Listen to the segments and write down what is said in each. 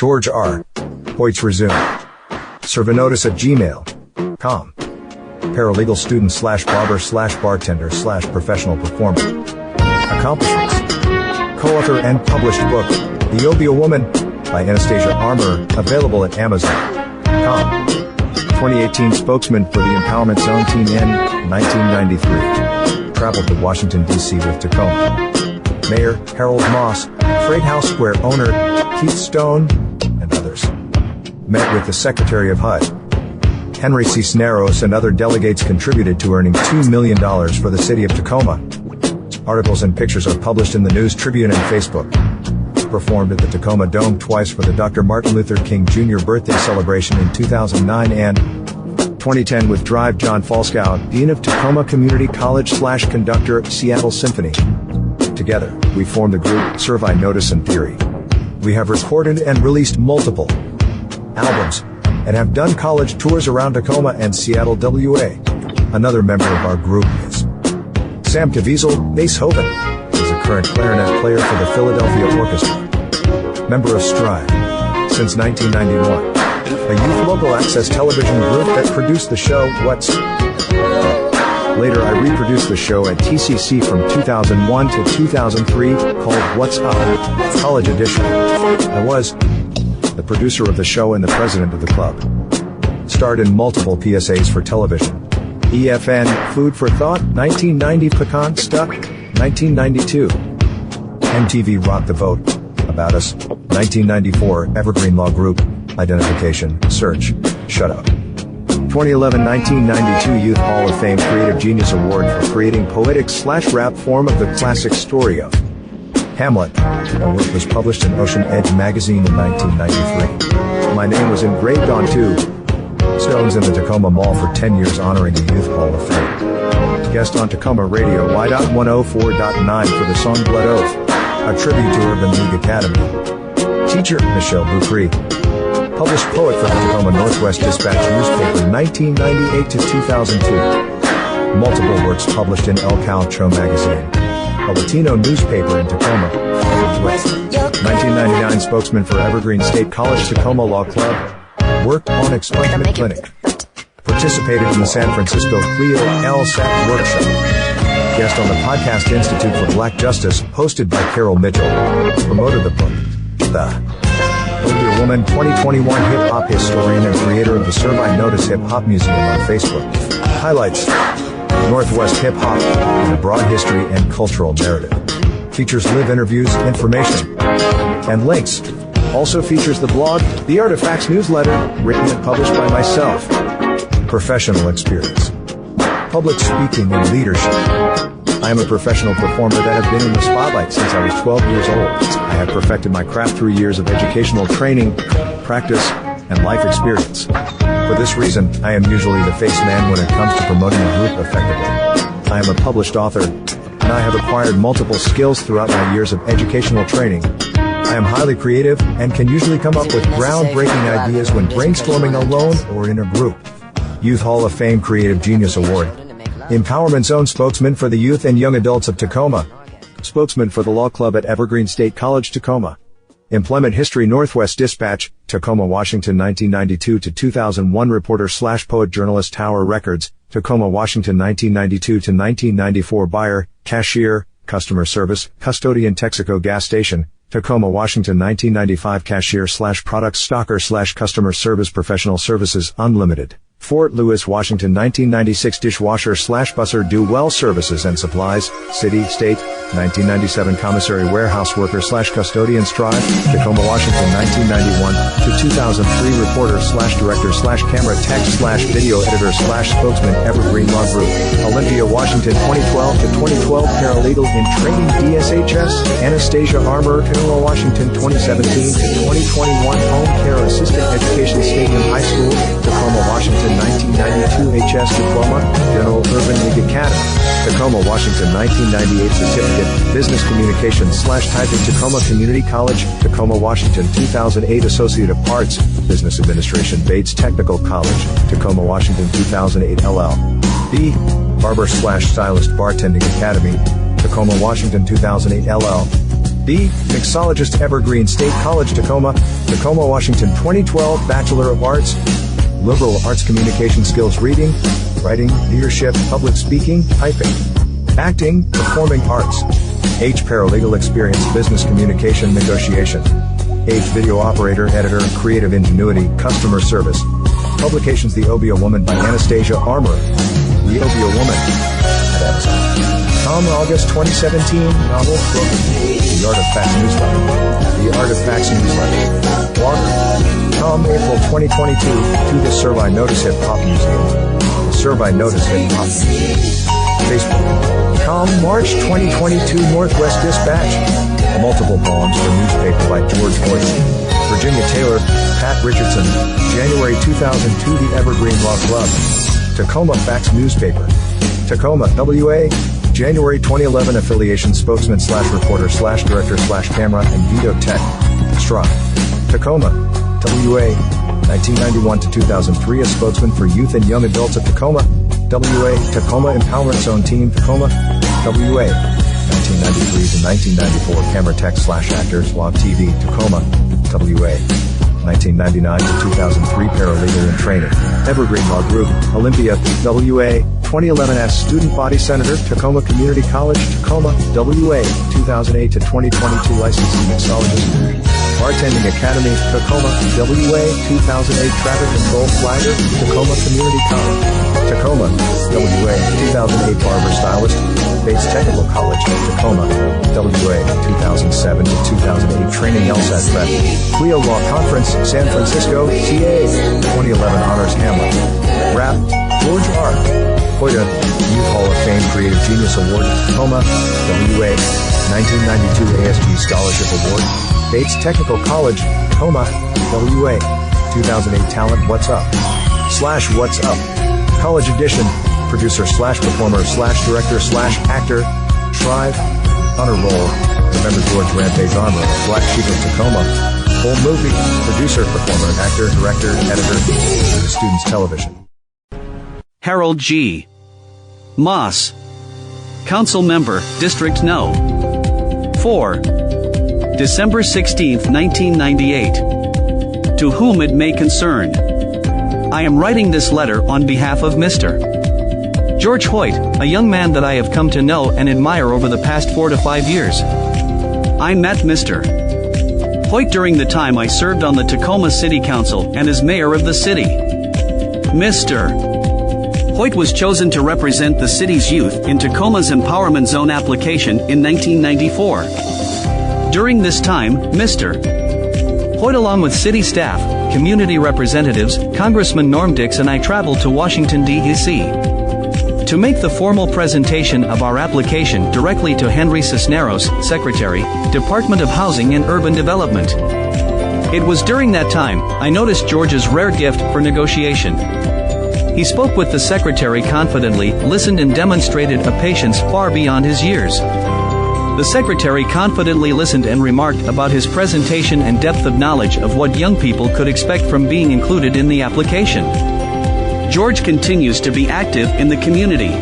George R. Hoyte resume. Servanotis at gmail.com. Paralegal student / barber / bartender / professional performer. Accomplishments. Co-author and published book, The Obia Woman, by Anastasia Armour, available at Amazon.com. 2018 spokesman for the Empowerment Zone Team in 1993. Traveled to Washington, D.C. with Tacoma. Mayor Harold Moss, Freight House Square owner Keith Stone, and others. Met with the Secretary of HUD. Henry Cisneros and other delegates contributed to earning $2 million for the city of Tacoma. Articles and pictures are published in the News Tribune and Facebook. Performed at the Tacoma Dome twice for the Dr. Martin Luther King Jr. birthday celebration in 2009 and 2010 with Drive John Falskow, Dean of Tacoma Community College / conductor, Seattle Symphony. Together, we form the group Survey Notice and Theory. We have recorded and released multiple albums and have done college tours around Tacoma and Seattle, WA. Another member of our group is Sam Caviezel, bass Hoven, is a current clarinet player for the Philadelphia Orchestra. Member of Strive since 1991. A youth local access television group that produced the show What's Later I reproduced the show at TCC from 2001 to 2003 called What's Up? College Edition. I was the producer of the show and the president of the club. Starred in multiple PSAs for television. EFN, Food for Thought, 1990 Pecan Stuck, 1992. MTV Rock the Vote, About Us, 1994 Evergreen Law Group, Identification, Search, Shut Up. 2011-1992 Youth Hall of Fame Creative Genius Award for creating poetic / rap form of the classic story of Hamlet. My work was published in Ocean Edge magazine in 1993. My name was engraved on two stones in the Tacoma Mall for 10 years honoring the Youth Hall of Fame. Guest on Tacoma Radio Y.104.9 for the song Blood Oath, a tribute to Urban League Academy. Teacher, Michelle Boucry. Published poet for the Tacoma Northwest Dispatch newspaper 1998 to 2002. Multiple works published in El Caucho magazine, a Latino newspaper in Tacoma, Northwest. 1999 spokesman for Evergreen State College Tacoma Law Club. Worked on expungement clinic. Participated in the San Francisco Cleo LSAT workshop. Guest on the Podcast Institute for Black Justice, hosted by Carol Mitchell. Promoted the book, The Obia Woman, 2021 hip-hop historian and creator of the Survey Notice Hip-Hop Museum on Facebook. Highlights: Northwest hip-hop and a broad history and cultural narrative. Features live interviews, information, and links. Also features the blog, The Artifacts newsletter, written and published by myself. Professional experience. Public speaking and leadership. I am a professional performer that have been in the spotlight since I was 12 years old. I have perfected my craft through years of educational training, practice, and life experience. For this reason, I am usually the face man when it comes to promoting a group effectively. I am a published author, and I have acquired multiple skills throughout my years of educational training. I am highly creative and can usually come up with groundbreaking ideas when brainstorming alone or in a group. Youth Hall of Fame Creative Genius Award. Empowerment Zone spokesman for the youth and young adults of Tacoma. Spokesman for the Law Club at Evergreen State College Tacoma. Employment History Northwest Dispatch, Tacoma, Washington 1992 to 2001 reporter / poet journalist Tower Records, Tacoma, Washington 1992 to 1994 buyer, cashier, customer service, custodian Texaco gas station, Tacoma, Washington 1995 cashier / product stocker / customer service professional services unlimited. Fort Lewis, Washington 1996 dishwasher / busser do well services and supplies, city, state, 1997 commissary warehouse worker / custodian Strive, Tacoma, Washington 1991 to 2003 reporter / director / camera tech / video editor / spokesman Evergreen Law Group, Olympia, Washington 2012 to 2012 paralegal in training DSHS, Anastasia Armour, Tacoma, Washington 2017 to 2021 home care assistant education Stadium High School, Tacoma, Washington 1992 HS Diploma, General Urban League Academy, Tacoma, Washington 1998 Certificate, Business Communications / type of Tacoma Community College, Tacoma, Washington 2008 Associate of Arts, Business Administration Bates Technical College, Tacoma, Washington 2008 LL.B. Barber / Stylist Bartending Academy, Tacoma, Washington 2008 LL.D. B. Mixologist, Evergreen State College, Tacoma, Tacoma, Washington. 2012 Bachelor of Arts, Liberal Arts, Communication Skills, Reading, Writing, Leadership, Public Speaking, Typing, Acting, Performing Arts. H. Paralegal experience, Business Communication, Negotiation. H. Video Operator, Editor, Creative Ingenuity, Customer Service. Publications: The Obia Woman by Anastasia Armour. The Obia Woman at Amazon. August 2017, novel, book, The Art of Facts newsletter. The Art of Facts newsletter. Blogger. April 2022, to the Survey Notice Hip Hop Museum. The Survey Notice Hip Hop Museum. Facebook. March 2022, Northwest Dispatch. Multiple poems for newspaper by George Hoyte. Virginia Taylor, Pat Richardson. January 2002, The Evergreen Law Club. Tacoma Facts Newspaper. Tacoma, WA. January 2011, affiliation spokesman / reporter / director / camera and video tech. Strive. Tacoma, WA. 1991 to 2003, a spokesman for youth and young adults at Tacoma, WA. Tacoma Empowerment Zone Team, Tacoma, WA. 1993 to 1994, camera tech / actors, Log TV, Tacoma, WA. 1999 to 2003, paralegal in training, Evergreen Law Group, Olympia, WA. 2011 as student body senator, Tacoma Community College, Tacoma, WA. 2008 to 2022, licensed mixologist, Bartending Academy, Tacoma, WA. 2008 traffic control flagger, Tacoma Community College, Tacoma, WA. 2008 barber stylist, Bates Technical College, Tacoma, WA. 2007 to 2008 training LSAT prep, Clio Law Conference, San Francisco, TA. 2011 honors Hamlet. Rap, George R. Hoyte, Youth Hall of Fame Creative Genius Award, Tacoma, WA. 1992 ASG Scholarship Award, Bates Technical College, Tacoma, WA. 2008 Talent What's Up / What's Up College Edition, producer / performer / director / actor, Shrive, Honor Roll, Remember George Rampage Armor, Black Sheep of Tacoma, Full Movie, producer, performer, actor, director, editor, Students Television. Harold G. Moss, Council Member, District No. 4. December 16, 1998. To whom it may concern. I am writing this letter on behalf of Mr. George Hoyte, a young man that I have come to know and admire over the past 4 to 5 years. I met Mr. Hoyte during the time I served on the Tacoma City Council and as mayor of the city. Mr. Hoyte was chosen to represent the city's youth in Tacoma's Empowerment Zone application in 1994. During this time, Mr. Hoyte, along with city staff, community representatives, Congressman Norm Dix and I traveled to Washington, D.C. to make the formal presentation of our application directly to Henry Cisneros, Secretary, Department of Housing and Urban Development. It was during that time I noticed George's rare gift for negotiation. He spoke with the secretary confidently, listened and demonstrated a patience far beyond his years. The secretary confidently listened and remarked about his presentation and depth of knowledge of what young people could expect from being included in the application. George continues to be active in the community.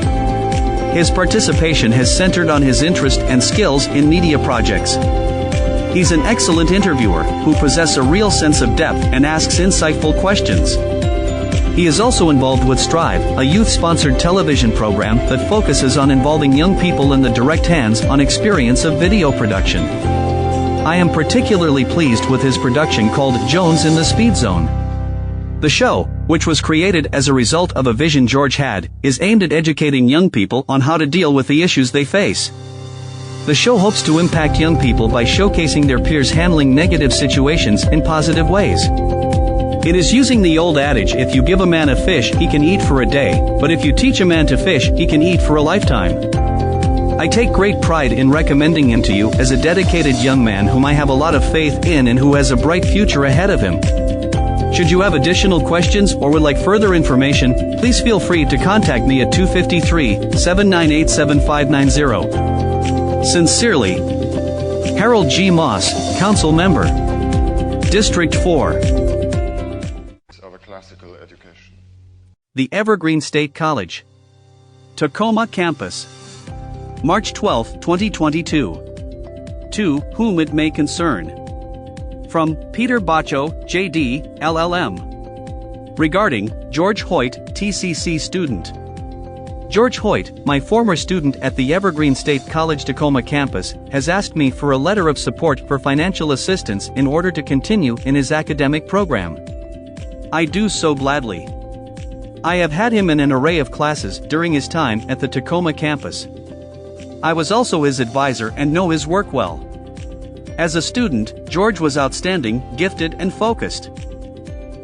His participation has centered on his interest and skills in media projects. He's an excellent interviewer who possesses a real sense of depth and asks insightful questions. He is also involved with Strive, a youth-sponsored television program that focuses on involving young people in the direct hands-on experience of video production. I am particularly pleased with his production called Jones in the Speed Zone. The show, which was created as a result of a vision George had, is aimed at educating young people on how to deal with the issues they face. The show hopes to impact young people by showcasing their peers handling negative situations in positive ways. It is using the old adage, if you give a man a fish, he can eat for a day, but if you teach a man to fish, he can eat for a lifetime. I take great pride in recommending him to you as a dedicated young man whom I have a lot of faith in and who has a bright future ahead of him. Should you have additional questions or would like further information, please feel free to contact me at 253-798-7590. Sincerely, Harold G. Moss, Council Member, District 4. Classical education. The Evergreen State College, Tacoma Campus, March 12, 2022. To whom it may concern. From Peter Baccio, J.D., LLM. Regarding George Hoyte, TCC student. George Hoyte, my former student at the Evergreen State College Tacoma campus, has asked me for a letter of support for financial assistance in order to continue in his academic program. I do so gladly. I have had him in an array of classes during his time at the Tacoma campus. I was also his advisor and know his work well. As a student, George was outstanding, gifted, and focused.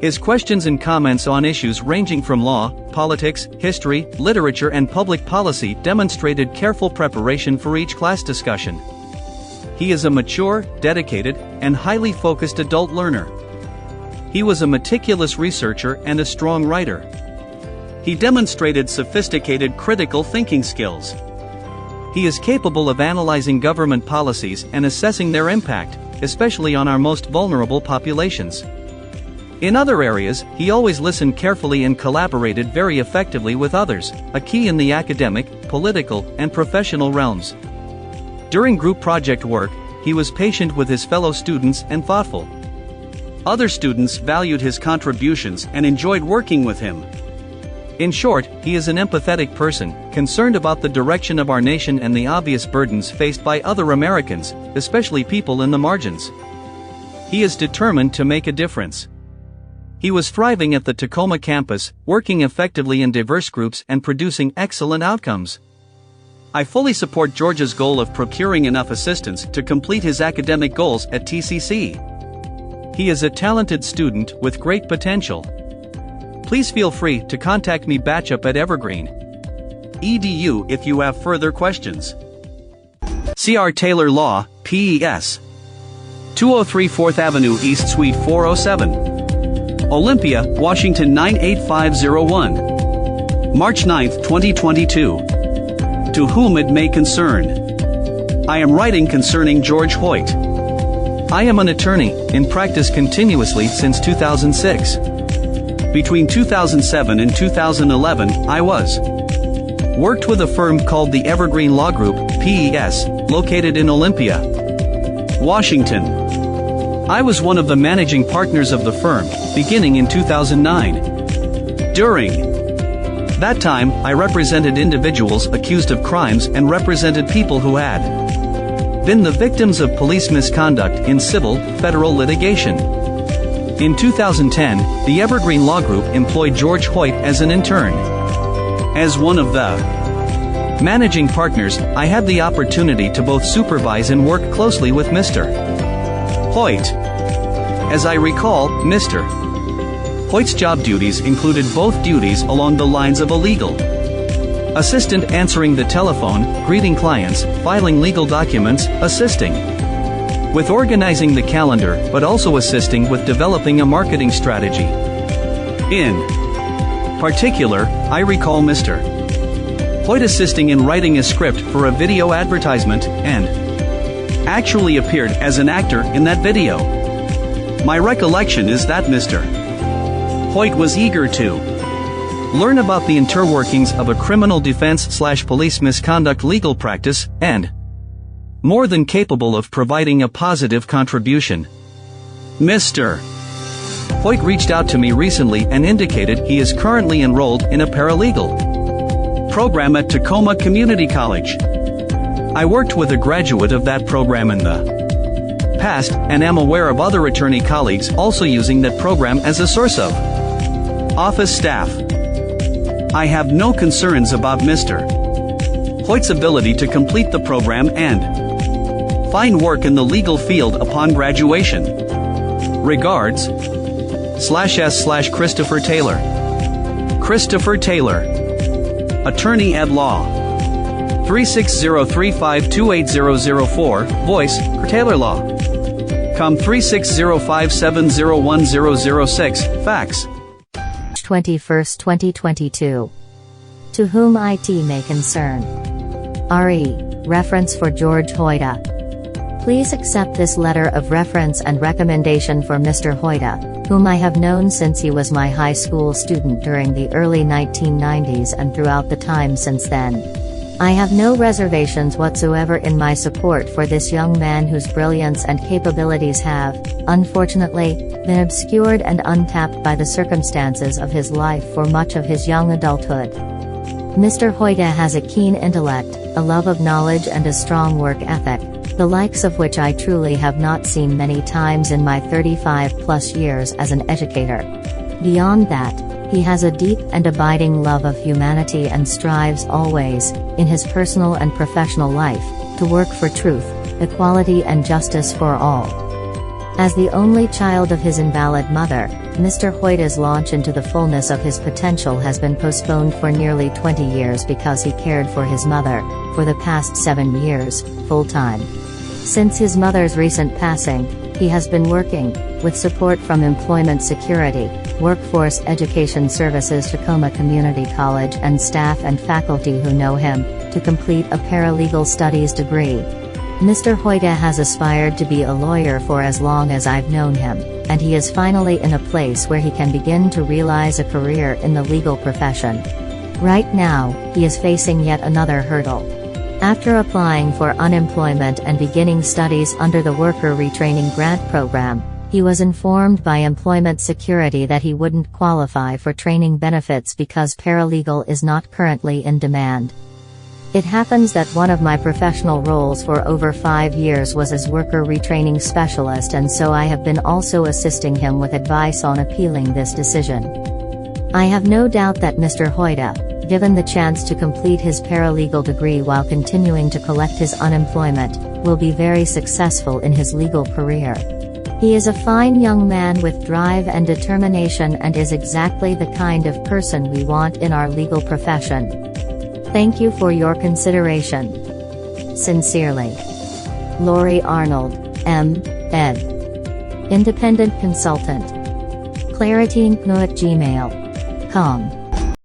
His questions and comments on issues ranging from law, politics, history, literature, and public policy demonstrated careful preparation for each class discussion. He is a mature, dedicated, and highly focused adult learner. He was a meticulous researcher and a strong writer. He demonstrated sophisticated critical thinking skills. He is capable of analyzing government policies and assessing their impact, especially on our most vulnerable populations. In other areas, he always listened carefully and collaborated very effectively with others, a key in the academic, political, and professional realms. During group project work, he was patient with his fellow students and thoughtful. Other students valued his contributions and enjoyed working with him. In short, he is an empathetic person, concerned about the direction of our nation and the obvious burdens faced by other Americans, especially people in the margins. He is determined to make a difference. He was thriving at the Tacoma campus, working effectively in diverse groups and producing excellent outcomes. I fully support George's goal of procuring enough assistance to complete his academic goals at TCC. He is a talented student with great potential. Please feel free to contact me batchup at Evergreen. edu if you have further questions. C.R. Taylor Law, P.E.S. 203 4th Avenue East Suite 407. Olympia, Washington 98501. March 9, 2022. To whom it may concern. I am writing concerning George Hoyte. I am an attorney, in practice continuously since 2006. Between 2007 and 2011, I worked with a firm called the Evergreen Law Group, PES, located in Olympia, Washington. I was one of the managing partners of the firm, beginning in 2009. During that time, I represented individuals accused of crimes and represented people who had been the victims of police misconduct in civil, federal litigation. In 2010, the Evergreen Law Group employed George Hoyte as an intern. As one of the managing partners, I had the opportunity to both supervise and work closely with Mr. Hoyte. As I recall, Mr. Hoyte's job duties included both duties along the lines of a legal assistant, answering the telephone, greeting clients, filing legal documents, assisting with organizing the calendar, but also assisting with developing a marketing strategy. In particular, I recall Mr. Hoyte assisting in writing a script for a video advertisement, and actually appeared as an actor in that video. My recollection is that Mr. Hoyte was eager to learn about the interworkings of a criminal defense/police misconduct legal practice, and more than capable of providing a positive contribution. Mr. Hoyte reached out to me recently and indicated he is currently enrolled in a paralegal program at Tacoma Community College. I worked with a graduate of that program in the past, and am aware of other attorney colleagues also using that program as a source of office staff. I have no concerns about Mr. Hoyte's ability to complete the program and find work in the legal field upon graduation. Regards, /S/ Christopher Taylor. Christopher Taylor, Attorney at Law. 36035280004, voice, Taylor Law. Com 36057010006, fax. 21st, 2022. To whom it may concern. RE. Reference for George Hoyte. Please accept this letter of reference and recommendation for Mr. Hoyte, whom I have known since he was my high school student during the early 1990s and throughout the time since then. I have no reservations whatsoever in my support for this young man whose brilliance and capabilities have, unfortunately, been obscured and untapped by the circumstances of his life for much of his young adulthood. Mr. Hoyte has a keen intellect, a love of knowledge and a strong work ethic, the likes of which I truly have not seen many times in my 35+ years as an educator. Beyond that, he has a deep and abiding love of humanity and strives always, in his personal and professional life, to work for truth, equality and justice for all. As the only child of his invalid mother, Mr. Hoyte's launch into the fullness of his potential has been postponed for nearly 20 years because he cared for his mother, for the past 7 years, full-time. Since his mother's recent passing, he has been working, with support from Employment Security, Workforce Education Services Tacoma Community College and staff and faculty who know him, to complete a paralegal studies degree. Mr. Hoyte has aspired to be a lawyer for as long as I've known him, and he is finally in a place where he can begin to realize a career in the legal profession. Right now, he is facing yet another hurdle. After applying for unemployment and beginning studies under the Worker Retraining Grant Program, he was informed by Employment Security that he wouldn't qualify for training benefits because paralegal is not currently in demand. It happens that one of my professional roles for over 5 years was as worker retraining specialist, and so I have been also assisting him with advice on appealing this decision. I have no doubt that Mr. Hoyte, given the chance to complete his paralegal degree while continuing to collect his unemployment, will be very successful in his legal career. He is a fine young man with drive and determination and is exactly the kind of person we want in our legal profession. Thank you for your consideration. Sincerely, Lori Arnold, M.Ed. Independent Consultant. claritingneu@gmail.com